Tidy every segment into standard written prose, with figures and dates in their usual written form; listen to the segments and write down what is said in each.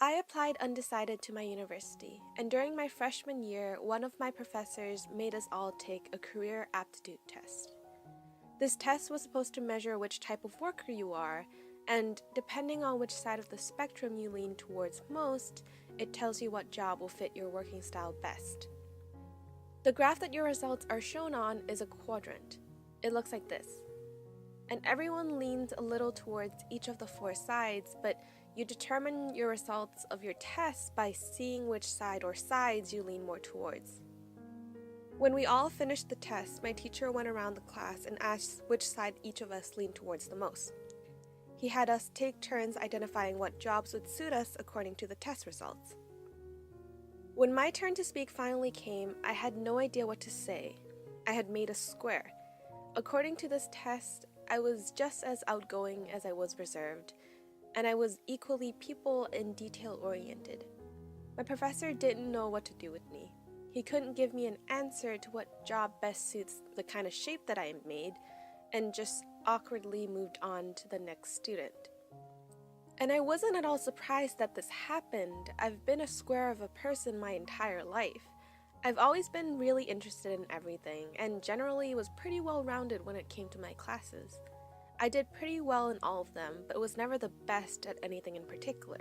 I applied undecided to my university, and during my freshman year, one of my professors made us all take a career aptitude test. This test was supposed to measure which type of worker you are, and depending on which side of the spectrum you lean towards most, it tells you what job will fit your working style best. The graph that your results are shown on is a quadrant. It looks like this. And everyone leans a little towards each of the four sides, but you determine your results of your test by seeing which side or sides you lean more towards. When we all finished the test, my teacher went around the class and asked which side each of us leaned towards the most. He had us take turns identifying what jobs would suit us according to the test results. When my turn to speak finally came, I had no idea what to say. I had made a square. According to this test, I was just as outgoing as I was reserved, and I was equally people and detail-oriented. My professor didn't know what to do with me. He couldn't give me an answer to what job best suits the kind of shape that I made, and just awkwardly moved on to the next student. And I wasn't at all surprised that this happened. I've been a square of a person my entire life. I've always been really interested in everything, and generally was pretty well-rounded when it came to my classes. I did pretty well in all of them, but was never the best at anything in particular.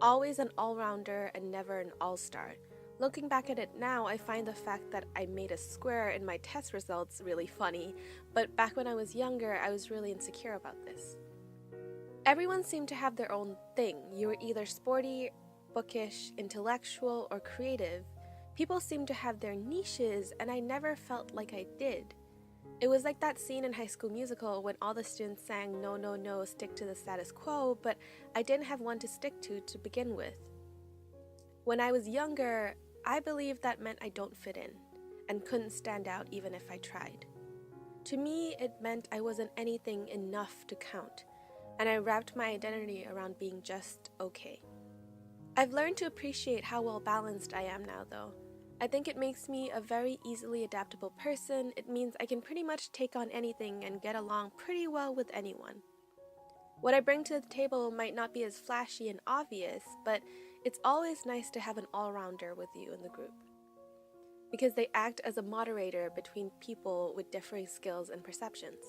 Always an all-rounder and never an all-star. Looking back at it now, I find the fact that I made a square in my test results really funny, but back when I was younger, I was really insecure about this. Everyone seemed to have their own thing. You were either sporty, bookish, intellectual, or creative. People seemed to have their niches, and I never felt like I did. It was like that scene in High School Musical when all the students sang "No, no, no, stick to the status quo," but I didn't have one to stick to begin with. When I was younger, I believed that meant I don't fit in, and couldn't stand out even if I tried. To me, it meant I wasn't anything enough to count, and I wrapped my identity around being just okay. I've learned to appreciate how well balanced I am now, though. I think it makes me a very easily adaptable person. It means I can pretty much take on anything and get along pretty well with anyone. What I bring to the table might not be as flashy and obvious, but it's always nice to have an all-rounder with you in the group, because they act as a moderator between people with differing skills and perceptions.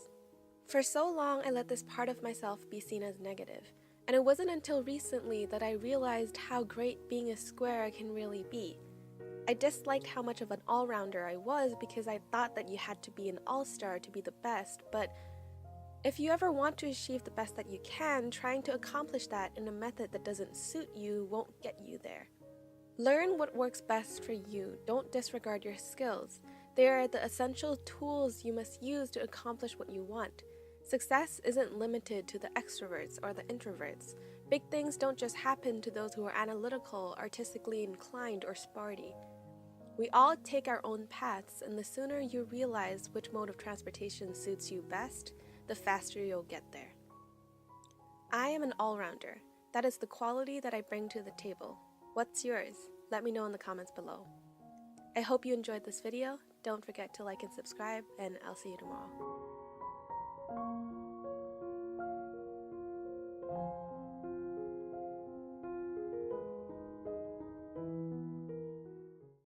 For so long, I let this part of myself be seen as negative, and it wasn't until recently that I realized how great being a square can really be. I disliked how much of an all-rounder I was because I thought that you had to be an all-star to be the best, but if you ever want to achieve the best that you can, trying to accomplish that in a method that doesn't suit you won't get you there. Learn what works best for you. Don't disregard your skills. They are the essential tools you must use to accomplish what you want. Success isn't limited to the extroverts or the introverts. Big things don't just happen to those who are analytical, artistically inclined, or sporty. We all take our own paths, and the sooner you realize which mode of transportation suits you best, the faster you'll get there. I am an all-rounder. That is the quality that I bring to the table. What's yours? Let me know in the comments below. I hope you enjoyed this video. Don't forget to like and subscribe, and I'll see you tomorrow.